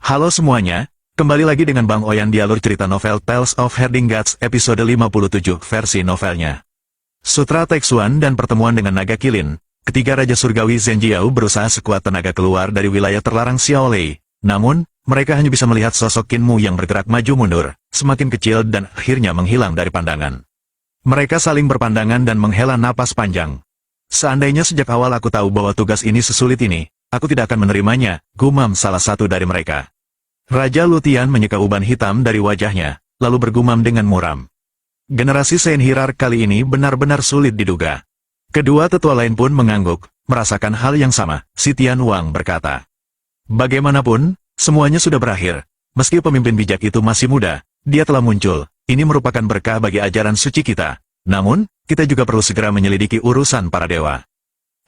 Halo semuanya, kembali lagi dengan Bang Oyan di alur cerita novel Tales of Herding Gods episode 57 versi novelnya. Sutra Taixuan dan pertemuan dengan naga kilin, ketiga Raja Surgawi Zhenjiao berusaha sekuat tenaga keluar dari wilayah terlarang Xiaolei. Namun, mereka hanya bisa melihat sosok Qin Mu yang bergerak maju mundur, semakin kecil dan akhirnya menghilang dari pandangan. Mereka saling berpandangan dan menghela napas panjang. Seandainya sejak awal aku tahu bahwa tugas ini sesulit ini, aku tidak akan menerimanya, gumam salah satu dari mereka. Raja Lutian menyeka uban hitam dari wajahnya, lalu bergumam dengan muram. Generasi Shenhirar kali ini benar-benar sulit diduga. Kedua tetua lain pun mengangguk, merasakan hal yang sama. Si Tian Wang berkata, bagaimanapun, semuanya sudah berakhir. Meski pemimpin bijak itu masih muda, dia telah muncul. Ini merupakan berkah bagi ajaran suci kita. Namun, kita juga perlu segera menyelidiki urusan para dewa.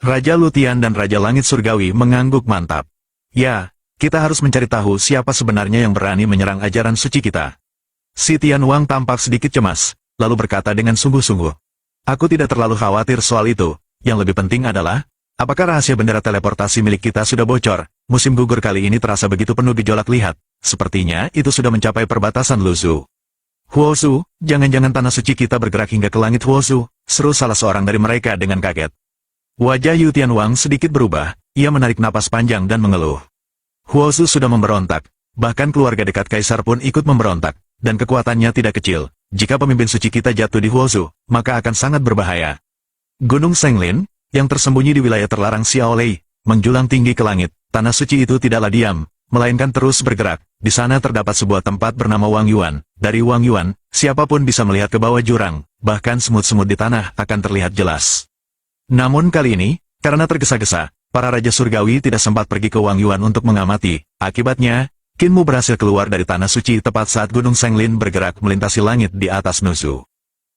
Raja Lutian dan Raja Langit Surgawi mengangguk mantap. Ya, kita harus mencari tahu siapa sebenarnya yang berani menyerang ajaran suci kita. Si Tian Wang tampak sedikit cemas, lalu berkata dengan sungguh-sungguh. Aku tidak terlalu khawatir soal itu, yang lebih penting adalah, apakah rahasia bendera teleportasi milik kita sudah bocor? Musim gugur kali ini terasa begitu penuh gejolak, lihat. Sepertinya itu sudah mencapai perbatasan Luzhu. Huozu, jangan-jangan tanah suci kita bergerak hingga ke langit Huozu, seru salah seorang dari mereka dengan kaget. Wajah Yu Tianwang sedikit berubah, ia menarik napas panjang dan mengeluh. Huozu sudah memberontak, bahkan keluarga dekat kaisar pun ikut memberontak, dan kekuatannya tidak kecil. Jika pemimpin suci kita jatuh di Huozu, maka akan sangat berbahaya. Gunung Senglin, yang tersembunyi di wilayah terlarang Xiaolei, menjulang tinggi ke langit. Tanah suci itu tidaklah diam, melainkan terus bergerak. Di sana terdapat sebuah tempat bernama Wang Yuan. Dari Wang Yuan, siapapun bisa melihat ke bawah jurang, bahkan semut-semut di tanah akan terlihat jelas. Namun kali ini, karena tergesa-gesa, para Raja Surgawi tidak sempat pergi ke Wang Yuan untuk mengamati. Akibatnya, Qin Mu berhasil keluar dari tanah suci tepat saat Gunung Senglin bergerak melintasi langit di atas Nuzu.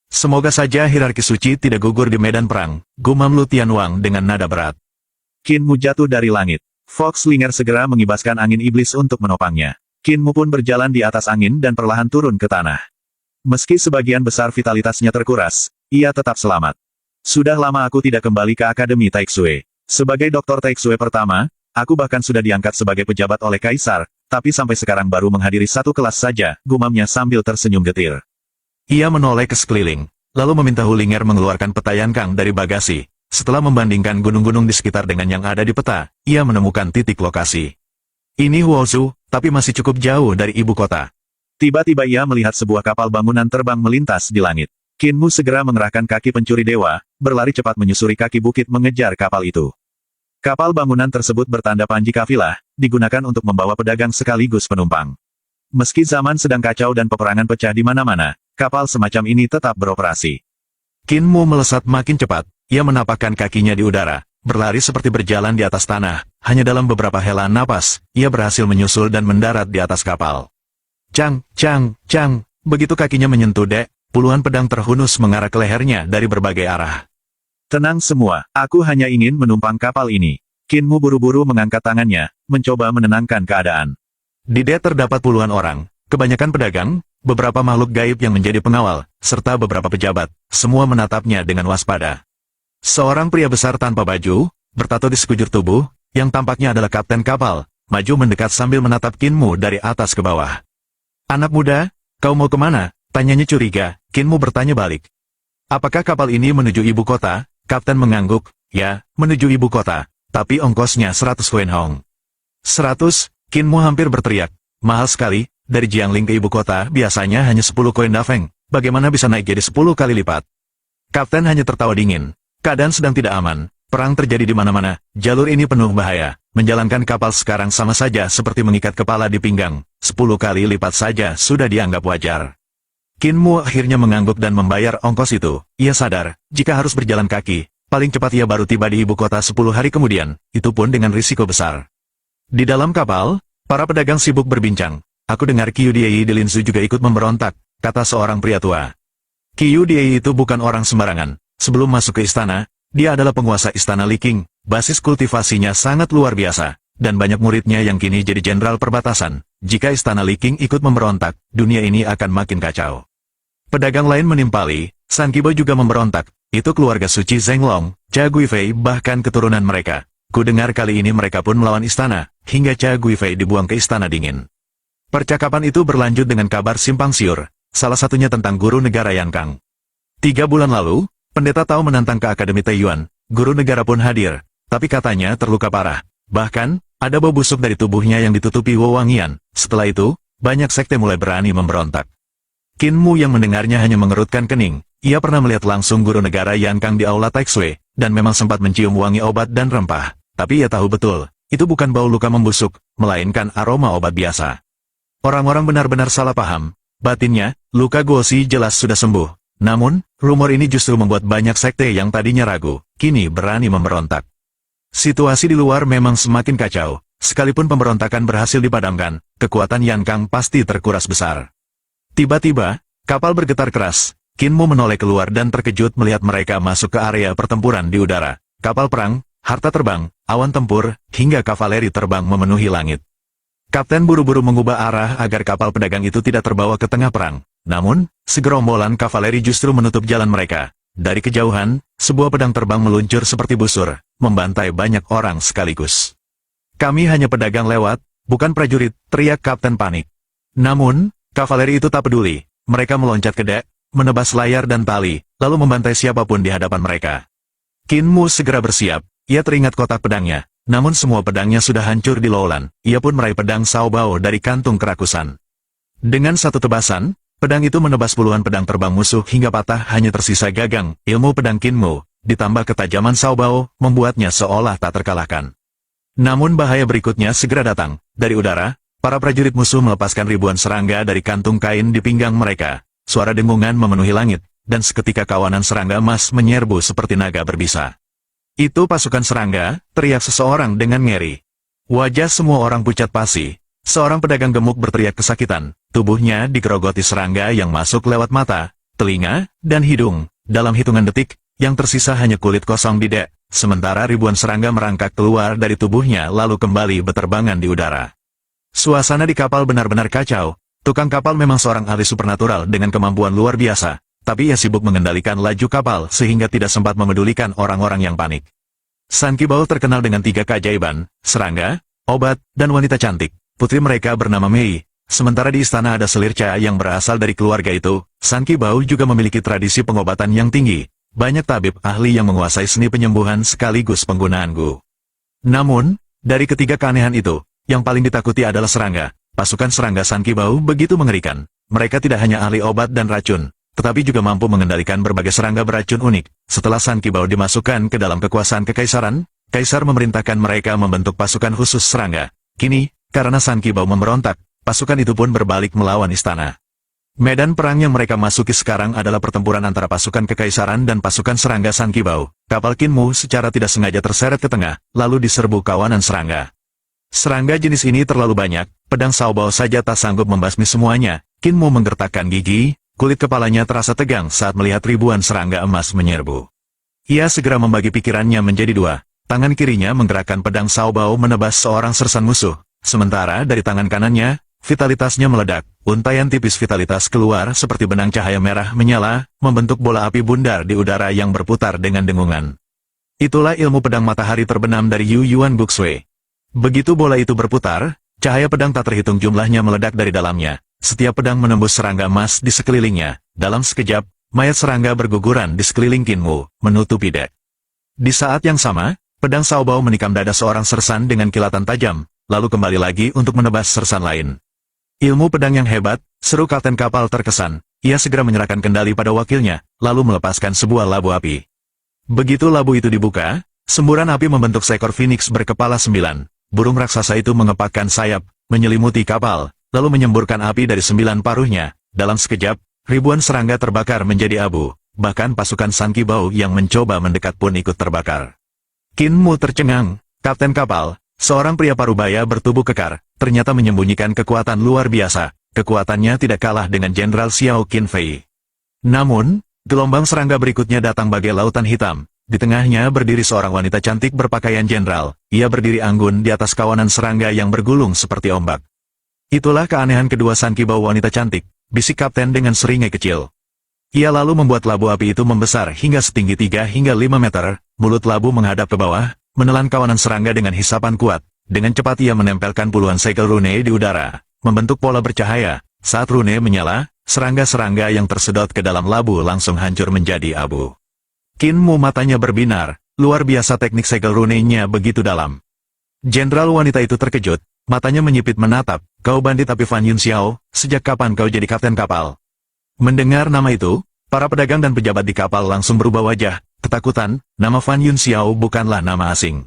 Semoga saja hierarki suci tidak gugur di medan perang, gumam Lu Tianwang dengan nada berat. Qin Mu jatuh dari langit. Foxlinger segera mengibaskan angin iblis untuk menopangnya. Qin Mu pun berjalan di atas angin dan perlahan turun ke tanah. Meski sebagian besar vitalitasnya terkuras, ia tetap selamat. Sudah lama aku tidak kembali ke Akademi Taixue. Sebagai Dr. Taixue pertama, aku bahkan sudah diangkat sebagai pejabat oleh Kaisar, tapi sampai sekarang baru menghadiri satu kelas saja, gumamnya sambil tersenyum getir. Ia menoleh ke sekeliling, lalu meminta Hulinger mengeluarkan peta Yankang dari bagasi. Setelah membandingkan gunung-gunung di sekitar dengan yang ada di peta, ia menemukan titik lokasi. Ini Huozu, tapi masih cukup jauh dari ibu kota. Tiba-tiba ia melihat sebuah kapal bangunan terbang melintas di langit. Qin Mu segera mengerahkan kaki pencuri dewa, berlari cepat menyusuri kaki bukit mengejar kapal itu. Kapal bangunan tersebut bertanda panji kafilah, digunakan untuk membawa pedagang sekaligus penumpang. Meski zaman sedang kacau dan peperangan pecah di mana-mana, kapal semacam ini tetap beroperasi. Qin Mu melesat makin cepat, ia menapakkan kakinya di udara, berlari seperti berjalan di atas tanah. Hanya dalam beberapa helaan napas, ia berhasil menyusul dan mendarat di atas kapal. Cang, cang, cang, begitu kakinya menyentuh dek, puluhan pedang terhunus mengarah ke lehernya dari berbagai arah. Tenang semua, aku hanya ingin menumpang kapal ini. Qin Mu buru-buru mengangkat tangannya, mencoba menenangkan keadaan. Di dek terdapat puluhan orang, kebanyakan pedagang, beberapa makhluk gaib yang menjadi pengawal, serta beberapa pejabat, semua menatapnya dengan waspada. Seorang pria besar tanpa baju, bertato di sekujur tubuh, yang tampaknya adalah kapten kapal, maju mendekat sambil menatap Qin Mu dari atas ke bawah. Anak muda, kau mau kemana? Tanyanya curiga. Qin Mu bertanya balik. Apakah kapal ini menuju ibu kota? Kapten mengangguk. Ya, menuju ibu kota, tapi ongkosnya 100 koin Hong. 100? Qin Mu hampir berteriak. Mahal sekali, dari Jiangling ke ibu kota biasanya hanya 10 koin Dafeng. Bagaimana bisa naik jadi 10 kali lipat? Kapten hanya tertawa dingin. Keadaan sedang tidak aman. Perang terjadi di mana-mana, jalur ini penuh bahaya. Menjalankan kapal sekarang sama saja seperti mengikat kepala di pinggang. 10 kali lipat saja sudah dianggap wajar. Qin Mu akhirnya mengangguk dan membayar ongkos itu. Ia sadar, jika harus berjalan kaki, paling cepat ia baru tiba di ibu kota 10 hari kemudian, itu pun dengan risiko besar. Di dalam kapal, para pedagang sibuk berbincang. Aku dengar Qiu Diei di Linzu juga ikut memberontak, kata seorang pria tua. Qiu Diei itu bukan orang sembarangan. Sebelum masuk ke istana, dia adalah penguasa istana Li Qing, basis kultivasinya sangat luar biasa, dan banyak muridnya yang kini jadi jenderal perbatasan. Jika istana Li Qing ikut memberontak, dunia ini akan makin kacau. Pedagang lain menimpali, San Qibo juga memberontak, itu keluarga suci Zhenglong, Cha Guifei bahkan keturunan mereka. Ku dengar kali ini mereka pun melawan istana, hingga Cha Guifei dibuang ke istana dingin. Percakapan itu berlanjut dengan kabar simpang siur, salah satunya tentang guru negara Yan Kang. 3 bulan lalu, pendeta Tao menantang ke Akademi Taiyuan, guru negara pun hadir, tapi katanya terluka parah. Bahkan, ada bau busuk dari tubuhnya yang ditutupi wewangian. Setelah itu, banyak sekte mulai berani memberontak. Qin Mu yang mendengarnya hanya mengerutkan kening. Ia pernah melihat langsung guru negara Yan Kang di aula Taixue, dan memang sempat mencium wangi obat dan rempah. Tapi ia tahu betul, itu bukan bau luka membusuk, melainkan aroma obat biasa. Orang-orang benar-benar salah paham. Batinnya, luka Guosi jelas sudah sembuh. Namun, rumor ini justru membuat banyak sekte yang tadinya ragu, kini berani memberontak. Situasi di luar memang semakin kacau. Sekalipun pemberontakan berhasil dipadamkan, kekuatan Yan Kang pasti terkuras besar. Tiba-tiba, kapal bergetar keras. Qin Mu menoleh keluar dan terkejut melihat mereka masuk ke area pertempuran di udara. Kapal perang, harta terbang, awan tempur, hingga kavaleri terbang memenuhi langit. Kapten buru-buru mengubah arah agar kapal pedagang itu tidak terbawa ke tengah perang. Namun, segerombolan kavaleri justru menutup jalan mereka. Dari kejauhan, sebuah pedang terbang meluncur seperti busur, membantai banyak orang sekaligus. "Kami hanya pedagang lewat, bukan prajurit," teriak Kapten panik. Namun, kavaleri itu tak peduli. Mereka meloncat ke dek, menebas layar dan tali, lalu membantai siapapun di hadapan mereka. Qin Mu segera bersiap. Ia teringat kotak pedangnya. Namun semua pedangnya sudah hancur di laulan. Ia pun meraih pedang Sao Bao dari kantung kerakusan. Dengan satu tebasan, pedang itu menebas puluhan pedang terbang musuh hingga patah, hanya tersisa gagang. Ilmu pedang Qin Mu, ditambah ketajaman Sao Bao, membuatnya seolah tak terkalahkan. Namun bahaya berikutnya segera datang. Dari udara, para prajurit musuh melepaskan ribuan serangga dari kantung kain di pinggang mereka. Suara dengungan memenuhi langit, dan seketika kawanan serangga emas menyerbu seperti naga berbisa. "Itu pasukan serangga," teriak seseorang dengan ngeri. Wajah semua orang pucat pasi. Seorang pedagang gemuk berteriak kesakitan. Tubuhnya digerogoti serangga yang masuk lewat mata, telinga, dan hidung. Dalam hitungan detik, yang tersisa hanya kulit kosong di dek, sementara ribuan serangga merangkak keluar dari tubuhnya lalu kembali berterbangan di udara. Suasana di kapal benar-benar kacau. Tukang kapal memang seorang ahli supernatural dengan kemampuan luar biasa. Tapi ia sibuk mengendalikan laju kapal sehingga tidak sempat memedulikan orang-orang yang panik. San Qibao terkenal dengan 3 keajaiban, serangga, obat, dan wanita cantik. Putri mereka bernama Mei. Sementara di istana ada selirca yang berasal dari keluarga itu. San Qibao juga memiliki tradisi pengobatan yang tinggi. Banyak tabib ahli yang menguasai seni penyembuhan sekaligus penggunaan gu. Namun, dari ketiga keanehan itu, yang paling ditakuti adalah serangga. Pasukan serangga San Qibao begitu mengerikan. Mereka tidak hanya ahli obat dan racun, tetapi juga mampu mengendalikan berbagai serangga beracun unik. Setelah San Qibao dimasukkan ke dalam kekuasaan kekaisaran, kaisar memerintahkan mereka membentuk pasukan khusus serangga. Kini, karena San Qibao memberontak, pasukan itu pun berbalik melawan istana. Medan perang yang mereka masuki sekarang adalah pertempuran antara pasukan kekaisaran dan pasukan serangga San Qibao. Kapal Qin Mu secara tidak sengaja terseret ke tengah, lalu diserbu kawanan serangga. Serangga jenis ini terlalu banyak, pedang Sao Bao saja tak sanggup membasmi semuanya. Qin Mu menggertakkan gigi. Kulit kepalanya terasa tegang saat melihat ribuan serangga emas menyerbu. Ia segera membagi pikirannya menjadi 2. Tangan kirinya menggerakkan pedang Sao Bao menebas seorang sersan musuh. Sementara dari tangan kanannya, vitalitasnya meledak. Untaian tipis vitalitas keluar seperti benang cahaya merah menyala, membentuk bola api bundar di udara yang berputar dengan dengungan. Itulah ilmu pedang matahari terbenam dari Yu Yuan Guxue. Begitu bola itu berputar, cahaya pedang tak terhitung jumlahnya meledak dari dalamnya. Setiap pedang menembus serangga emas di sekelilingnya. Dalam sekejap, mayat serangga berguguran di sekeliling Qin Mu, menutupi dek. Di saat yang sama, pedang Sao Bao menikam dada seorang sersan dengan kilatan tajam, lalu kembali lagi untuk menebas sersan lain. "Ilmu pedang yang hebat," seru kapten kapal terkesan. Ia segera menyerahkan kendali pada wakilnya, lalu melepaskan sebuah labu api. Begitu labu itu dibuka, semburan api membentuk seekor phoenix berkepala 9. Burung raksasa itu mengepakkan sayap, menyelimuti kapal, lalu menyemburkan api dari 9 paruhnya. Dalam sekejap, ribuan serangga terbakar menjadi abu. Bahkan pasukan San Qibao yang mencoba mendekat pun ikut terbakar. Qin Mu tercengang. Kapten kapal, seorang pria parubaya bertubuh kekar, ternyata menyembunyikan kekuatan luar biasa. Kekuatannya tidak kalah dengan Jenderal Xiao Qin Fei. Namun, gelombang serangga berikutnya datang bagai lautan hitam. Di tengahnya berdiri seorang wanita cantik berpakaian jenderal. Ia berdiri anggun di atas kawanan serangga yang bergulung seperti ombak. "Itulah keanehan kedua San Qibao wanita cantik," bisik kapten dengan seringai kecil. Ia lalu membuat labu api itu membesar hingga setinggi 3 hingga 5 meter, mulut labu menghadap ke bawah, menelan kawanan serangga dengan hisapan kuat. Dengan cepat ia menempelkan puluhan segel rune di udara, membentuk pola bercahaya. Saat rune menyala, serangga-serangga yang tersedot ke dalam labu langsung hancur menjadi abu. Kinmu matanya berbinar, luar biasa teknik segel runenya begitu dalam. Jenderal wanita itu terkejut, matanya menyipit menatap, kau bandit api Fan Yunxiao, sejak kapan kau jadi kapten kapal? Mendengar nama itu, para pedagang dan pejabat di kapal langsung berubah wajah, ketakutan, nama Fan Yunxiao bukanlah nama asing.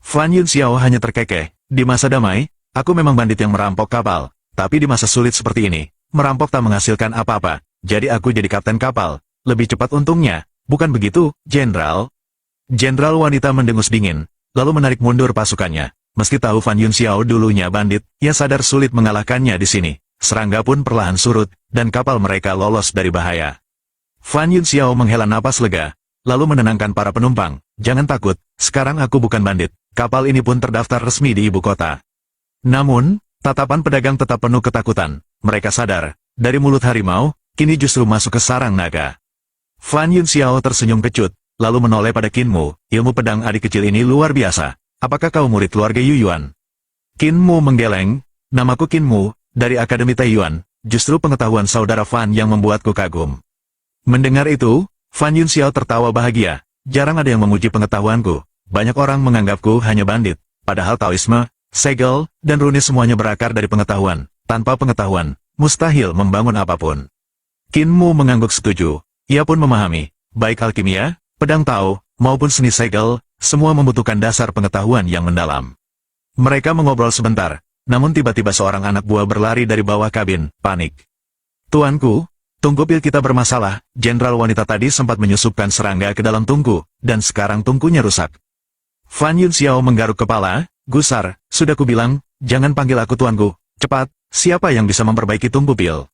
Fan Yunxiao hanya terkekeh, di masa damai, aku memang bandit yang merampok kapal, tapi di masa sulit seperti ini, merampok tak menghasilkan apa-apa, jadi aku jadi kapten kapal, lebih cepat untungnya, bukan begitu, Jenderal? Jenderal wanita mendengus dingin, lalu menarik mundur pasukannya. Meski tahu Fan Yunxiao dulunya bandit, ia sadar sulit mengalahkannya di sini. Serangga pun perlahan surut, dan kapal mereka lolos dari bahaya. Fan Yunxiao menghela napas lega, lalu menenangkan para penumpang. Jangan takut, sekarang aku bukan bandit. Kapal ini pun terdaftar resmi di ibu kota. Namun, tatapan pedagang tetap penuh ketakutan. Mereka sadar, dari mulut harimau, kini justru masuk ke sarang naga. Fan Yunxiao tersenyum kecut, lalu menoleh pada Kinmu, ilmu pedang adik kecil ini luar biasa. Apakah kau murid keluarga Yuyuan? Kinmu menggeleng, namaku Kinmu, dari Akademi Taiyuan, justru pengetahuan saudara Fan yang membuatku kagum. Mendengar itu, Fan Yunxiao tertawa bahagia, jarang ada yang memuji pengetahuanku, banyak orang menganggapku hanya bandit, padahal Taoisme, segel, dan rune semuanya berakar dari pengetahuan, tanpa pengetahuan, mustahil membangun apapun. Kinmu mengangguk setuju, ia pun memahami, baik alkimia, pedang Tao, maupun seni segel, semua membutuhkan dasar pengetahuan yang mendalam. Mereka mengobrol sebentar, namun tiba-tiba seorang anak buah berlari dari bawah kabin, panik. Tuanku, tungku pil kita bermasalah, jenderal wanita tadi sempat menyusupkan serangga ke dalam tungku, dan sekarang tungkunya rusak. Fan Yunxiao menggaruk kepala, gusar, sudah kubilang, jangan panggil aku tuanku, cepat, siapa yang bisa memperbaiki tungku pil?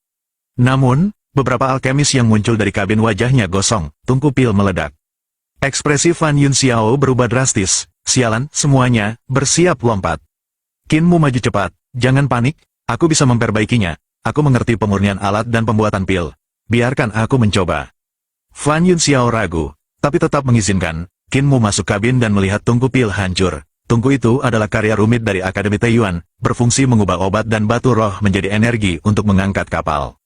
Namun, beberapa alkemis yang muncul dari kabin wajahnya gosong, tungku pil meledak. Ekspresi Fan Yunxiao berubah drastis, sialan, semuanya, bersiap lompat. Kinmu maju cepat, jangan panik, aku bisa memperbaikinya, aku mengerti pemurnian alat dan pembuatan pil, biarkan aku mencoba. Fan Yunxiao ragu, tapi tetap mengizinkan, Kinmu masuk kabin dan melihat tungku pil hancur. Tungku itu adalah karya rumit dari Akademi Taiyuan, berfungsi mengubah obat dan batu roh menjadi energi untuk mengangkat kapal.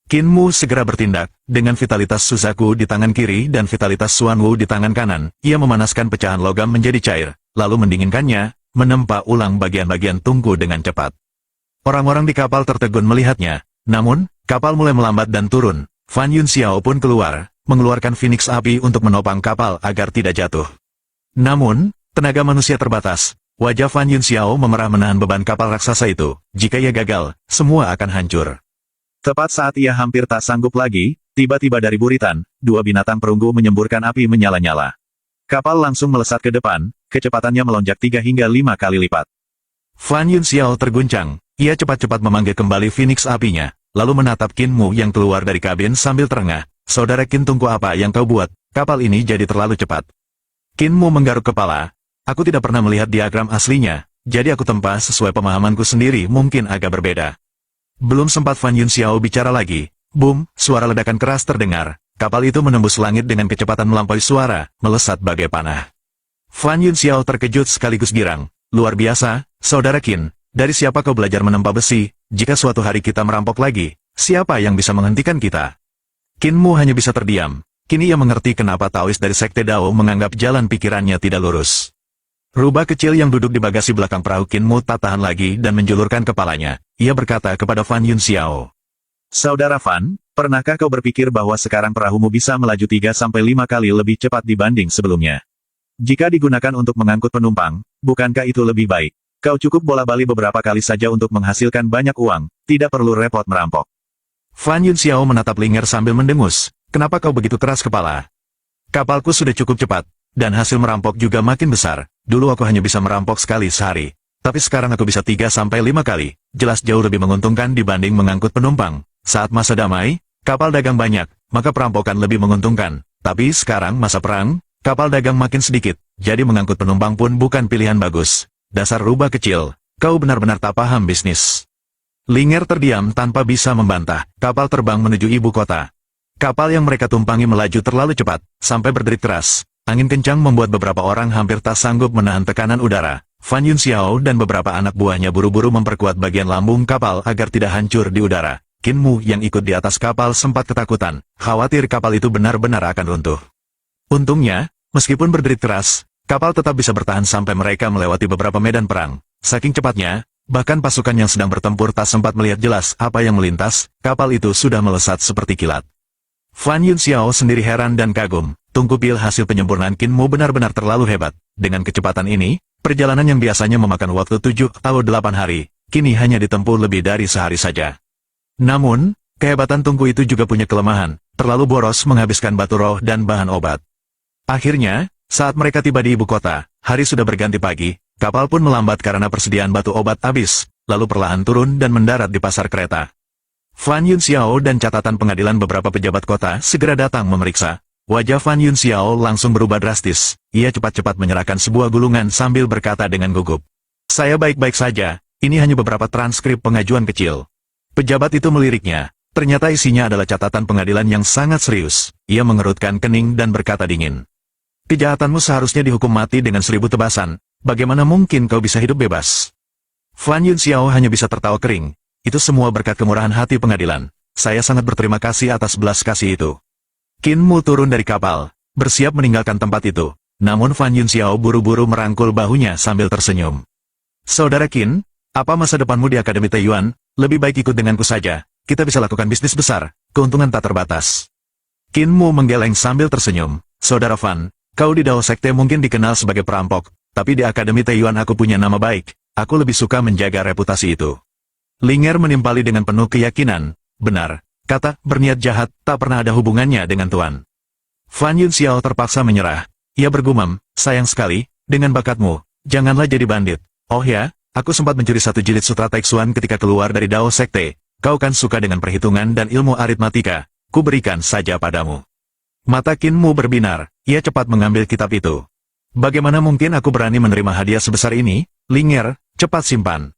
Kinmu segera bertindak, dengan vitalitas Suzaku di tangan kiri dan vitalitas Xuanwu di tangan kanan, ia memanaskan pecahan logam menjadi cair, lalu mendinginkannya, menempa ulang bagian-bagian tungku dengan cepat. Orang-orang di kapal tertegun melihatnya, namun, kapal mulai melambat dan turun, Fan Yunxiao pun keluar, mengeluarkan Phoenix api untuk menopang kapal agar tidak jatuh. Namun, tenaga manusia terbatas, wajah Fan Yunxiao memerah menahan beban kapal raksasa itu, jika ia gagal, semua akan hancur. Tepat saat ia hampir tak sanggup lagi, tiba-tiba dari buritan, dua binatang perunggu menyemburkan api menyala-nyala. Kapal langsung melesat ke depan, kecepatannya melonjak 3 hingga 5 kali lipat. Fan Yunxiao terguncang, ia cepat-cepat memanggil kembali Phoenix apinya, lalu menatap Kinmu yang keluar dari kabin sambil terengah, saudara Kin tunggu apa yang kau buat, kapal ini jadi terlalu cepat. Kinmu menggaruk kepala, aku tidak pernah melihat diagram aslinya, jadi aku tempa sesuai pemahamanku sendiri mungkin agak berbeda. Belum sempat Fan Yunxiao bicara lagi, boom, suara ledakan keras terdengar, kapal itu menembus langit dengan kecepatan melampaui suara, melesat bagai panah. Fan Yunxiao terkejut sekaligus girang, luar biasa, saudara Qin, dari siapa kau belajar menempa besi, jika suatu hari kita merampok lagi, siapa yang bisa menghentikan kita? Kinmu hanya bisa terdiam, kini ia mengerti kenapa Taois dari Sekte Dao menganggap jalan pikirannya tidak lurus. Rubah kecil yang duduk di bagasi belakang perahu Kinmu tak tahan lagi dan menjulurkan kepalanya. Ia berkata kepada Fan Yunxiao. Saudara Fan, pernahkah kau berpikir bahwa sekarang perahumu bisa melaju 3-5 kali lebih cepat dibanding sebelumnya? Jika digunakan untuk mengangkut penumpang, bukankah itu lebih baik? Kau cukup bola-bali beberapa kali saja untuk menghasilkan banyak uang, tidak perlu repot merampok. Fan Yunxiao menatap Linger sambil mendengus. Kenapa kau begitu keras kepala? Kapalku sudah cukup cepat, dan hasil merampok juga makin besar. Dulu aku hanya bisa merampok sekali sehari. Tapi sekarang aku bisa 3-5 kali, jelas jauh lebih menguntungkan dibanding mengangkut penumpang. Saat masa damai, kapal dagang banyak, maka perampokan lebih menguntungkan. Tapi sekarang masa perang, kapal dagang makin sedikit, jadi mengangkut penumpang pun bukan pilihan bagus. Dasar rubah kecil, kau benar-benar tak paham bisnis. Linger terdiam tanpa bisa membantah, kapal terbang menuju ibu kota. Kapal yang mereka tumpangi melaju terlalu cepat, sampai berderit keras. Angin kencang membuat beberapa orang hampir tak sanggup menahan tekanan udara. Fan Yunxiao dan beberapa anak buahnya buru-buru memperkuat bagian lambung kapal agar tidak hancur di udara. Qin Mu yang ikut di atas kapal sempat ketakutan, khawatir kapal itu benar-benar akan runtuh. Untungnya, meskipun berderit keras, kapal tetap bisa bertahan sampai mereka melewati beberapa medan perang. Saking cepatnya, bahkan pasukan yang sedang bertempur tak sempat melihat jelas apa yang melintas, kapal itu sudah melesat seperti kilat. Fan Yunxiao sendiri heran dan kagum, tungku pil hasil penyempurnaan Qin Mu benar-benar terlalu hebat. Dengan kecepatan ini, perjalanan yang biasanya memakan waktu 7 atau 8 hari, kini hanya ditempuh lebih dari sehari saja. Namun, kehebatan tungku itu juga punya kelemahan, terlalu boros menghabiskan batu roh dan bahan obat. Akhirnya, saat mereka tiba di ibu kota, hari sudah berganti pagi, kapal pun melambat karena persediaan batu obat habis, lalu perlahan turun dan mendarat di pasar kereta. Fan Yunxiao dan catatan pengadilan beberapa pejabat kota segera datang memeriksa. Wajah Fan Yunxiao langsung berubah drastis. Ia cepat-cepat menyerahkan sebuah gulungan sambil berkata dengan gugup. Saya baik-baik saja, ini hanya beberapa transkrip pengajuan kecil. Pejabat itu meliriknya. Ternyata isinya adalah catatan pengadilan yang sangat serius. Ia mengerutkan kening dan berkata dingin. Kejahatanmu seharusnya dihukum mati dengan 1000 tebasan. Bagaimana mungkin kau bisa hidup bebas? Fan Yunxiao hanya bisa tertawa kering. Itu semua berkat kemurahan hati pengadilan. Saya sangat berterima kasih atas belas kasih itu. Qin Mu turun dari kapal, bersiap meninggalkan tempat itu. Namun Fan Yunxiao buru-buru merangkul bahunya sambil tersenyum. Saudara Qin, apa masa depanmu di Akademi Taiyuan? Lebih baik ikut denganku saja. Kita bisa lakukan bisnis besar, keuntungan tak terbatas. Qin Mu menggeleng sambil tersenyum. Saudara Fan, kau di Dao Sekte mungkin dikenal sebagai perampok, tapi di Akademi Taiyuan aku punya nama baik. Aku lebih suka menjaga reputasi itu. Linger menimpali dengan penuh keyakinan. Benar. Kata, berniat jahat, tak pernah ada hubungannya dengan Tuan. Fan Yunxiao terpaksa menyerah. Ia bergumam, sayang sekali, dengan bakatmu, janganlah jadi bandit. Oh ya, aku sempat mencuri 1 jilid Sutra Taixuan ketika keluar dari Dao Sekte. Kau kan suka dengan perhitungan dan ilmu aritmatika, ku berikan saja padamu. Mata Qin Mu berbinar, ia cepat mengambil kitab itu. Bagaimana mungkin aku berani menerima hadiah sebesar ini? Linger, cepat simpan.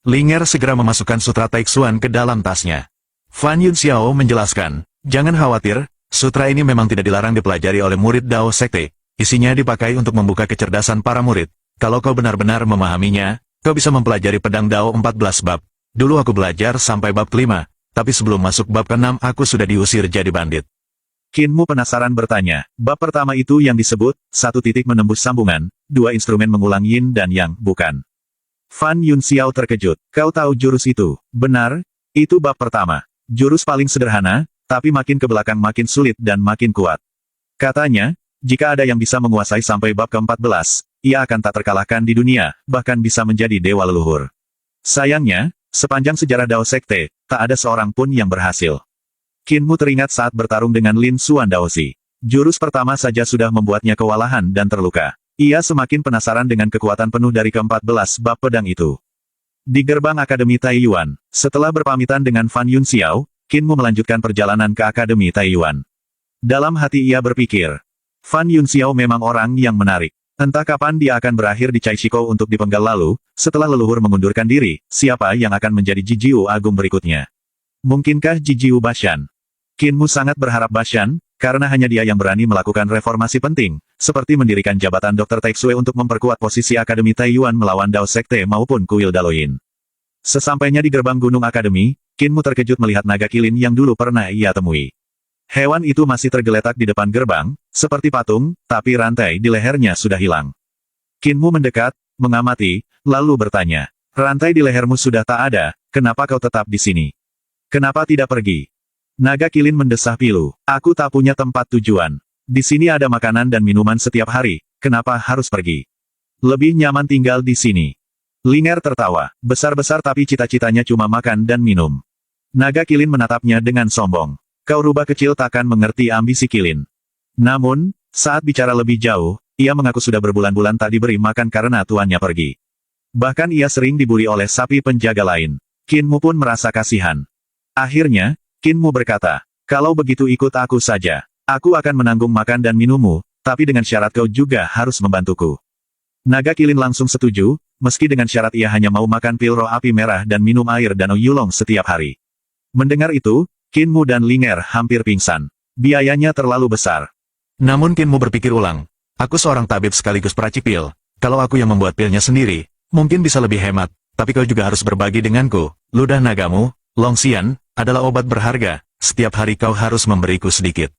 Linger segera memasukkan Sutra Taixuan ke dalam tasnya. Fan Yunxiao menjelaskan, jangan khawatir, sutra ini memang tidak dilarang dipelajari oleh murid Dao Sekte. Isinya dipakai untuk membuka kecerdasan para murid. Kalau kau benar-benar memahaminya, kau bisa mempelajari pedang Dao 14 bab. Dulu aku belajar sampai bab ke-5, tapi sebelum masuk bab ke-6 aku sudah diusir jadi bandit. Qin Mu penasaran bertanya, bab pertama itu yang disebut, 1 titik menembus sambungan, 2 instrumen mengulang yin dan yang, bukan? Fan Yunxiao terkejut, kau tahu jurus itu? Benar, itu bab pertama. Jurus paling sederhana, tapi makin ke belakang makin sulit dan makin kuat. Katanya, jika ada yang bisa menguasai sampai bab ke-14, ia akan tak terkalahkan di dunia, bahkan bisa menjadi dewa leluhur. Sayangnya, sepanjang sejarah Dao Sekte, tak ada seorang pun yang berhasil. Qin Mu teringat saat bertarung dengan Lin Xuan Daozi. Jurus pertama saja sudah membuatnya kewalahan dan terluka. Ia semakin penasaran dengan kekuatan penuh dari ke-14 bab pedang itu. Di gerbang Akademi Taiyuan, setelah berpamitan dengan Fan Yunxiao, Qin Mu melanjutkan perjalanan ke Akademi Taiyuan. Dalam hati ia berpikir, Fan Yunxiao memang orang yang menarik. Entah kapan dia akan berakhir di Caishiko untuk dipenggal lalu, setelah leluhur mengundurkan diri, siapa yang akan menjadi Jijiu Agung berikutnya? Mungkinkah Jijiu Bashan? Qin Mu sangat berharap Bashan, karena hanya dia yang berani melakukan reformasi penting, seperti mendirikan jabatan Dr. Taixue untuk memperkuat posisi Akademi Taiyuan melawan Dao Sekte maupun Kuil Daloyin. Sesampainya di gerbang Gunung Akademi, Qin Mu terkejut melihat naga kilin yang dulu pernah ia temui. Hewan itu masih tergeletak di depan gerbang, seperti patung, tapi rantai di lehernya sudah hilang. Qin Mu mendekat, mengamati, lalu bertanya, rantai di lehermu sudah tak ada, kenapa kau tetap di sini? Kenapa tidak pergi? Naga kilin mendesah pilu. Aku tak punya tempat tujuan. Di sini ada makanan dan minuman setiap hari, kenapa harus pergi? Lebih nyaman tinggal di sini. Linger tertawa, besar-besar tapi cita-citanya cuma makan dan minum. Naga kilin menatapnya dengan sombong. Kau rubah kecil takkan mengerti ambisi kilin. Namun, saat bicara lebih jauh, ia mengaku sudah berbulan-bulan tak diberi makan karena tuannya pergi. Bahkan ia sering dibuli oleh sapi penjaga lain. Qin Mu pun merasa kasihan. Akhirnya, Qin Mu berkata, kalau begitu ikut aku saja. Aku akan menanggung makan dan minummu, tapi dengan syarat kau juga harus membantuku. Naga kilin langsung setuju, meski dengan syarat ia hanya mau makan pil roh api merah dan minum air danau Yulong setiap hari. Mendengar itu, Qin Mu dan Linger hampir pingsan. Biayanya terlalu besar. Namun Qin Mu berpikir ulang. Aku seorang tabib sekaligus peracik pil. kalau aku yang membuat pilnya sendiri, mungkin bisa lebih hemat, tapi kau juga harus berbagi denganku. Ludah nagamu, Longxian, adalah obat berharga, setiap hari kau harus memberiku sedikit.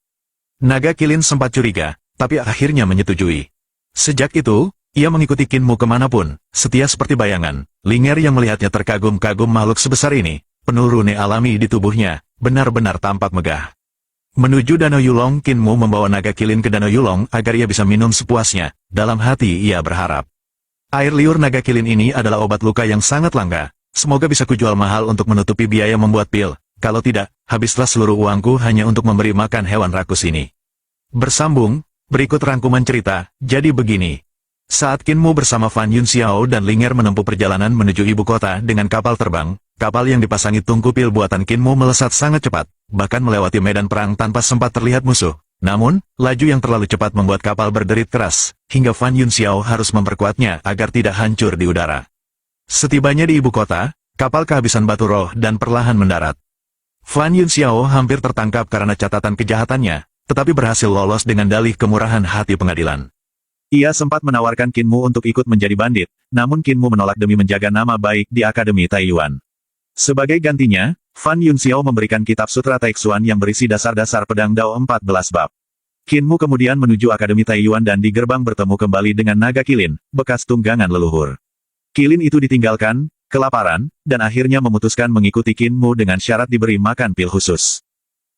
Naga Kilin sempat curiga, tapi akhirnya menyetujui. Sejak itu, ia mengikuti Qin Mu kemanapun, setia seperti bayangan. Linger yang melihatnya terkagum-kagum makhluk sebesar ini, penuh rune alami di tubuhnya, benar-benar tampak megah. Menuju Danau Yulong, Qin Mu membawa naga Kilin ke Danau Yulong agar ia bisa minum sepuasnya. Dalam hati ia berharap. Air liur naga Kilin ini adalah obat luka yang sangat langka. Semoga bisa kujual mahal untuk menutupi biaya membuat pil. Kalau tidak, habislah seluruh uangku hanya untuk memberi makan hewan rakus ini. Bersambung, berikut rangkuman cerita. Jadi begini. Saat Qin Mu bersama Fan Yunxiao dan Linger menempuh perjalanan menuju ibu kota dengan kapal terbang, kapal yang dipasangi tungku pil buatan Qin Mu melesat sangat cepat, bahkan melewati medan perang tanpa sempat terlihat musuh. Namun, laju yang terlalu cepat membuat kapal berderit keras, hingga Fan Yunxiao harus memperkuatnya agar tidak hancur di udara. Setibanya di ibu kota, kapal kehabisan batu roh dan perlahan mendarat. Fan Yunxiao hampir tertangkap karena catatan kejahatannya, tetapi berhasil lolos dengan dalih kemurahan hati pengadilan. Ia sempat menawarkan Qin Mu untuk ikut menjadi bandit, namun Qin Mu menolak demi menjaga nama baik di Akademi Taiyuan. Sebagai gantinya, Fan Yunxiao memberikan kitab Sutra Taixuan yang berisi dasar-dasar pedang Dao 14 bab. Qin Mu kemudian menuju Akademi Taiyuan dan di gerbang bertemu kembali dengan naga Kilin, bekas tunggangan leluhur. Kilin itu ditinggalkan, kelaparan, dan akhirnya memutuskan mengikuti Qin Mu dengan syarat diberi makan pil khusus.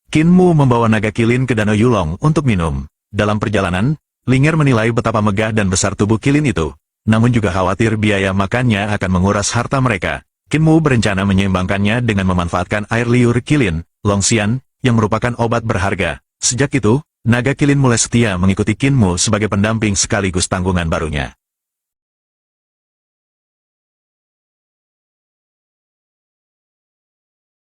Qin Mu membawa naga Kilin ke Danau Yulong untuk minum. Dalam perjalanan, Linger menilai betapa megah dan besar tubuh Kilin itu, namun juga khawatir biaya makannya akan menguras harta mereka. Qin Mu berencana menyeimbangkannya dengan memanfaatkan air liur Kilin, Longxian, yang merupakan obat berharga. Sejak itu, naga Kilin mulai setia mengikuti Qin Mu sebagai pendamping sekaligus tanggungan barunya.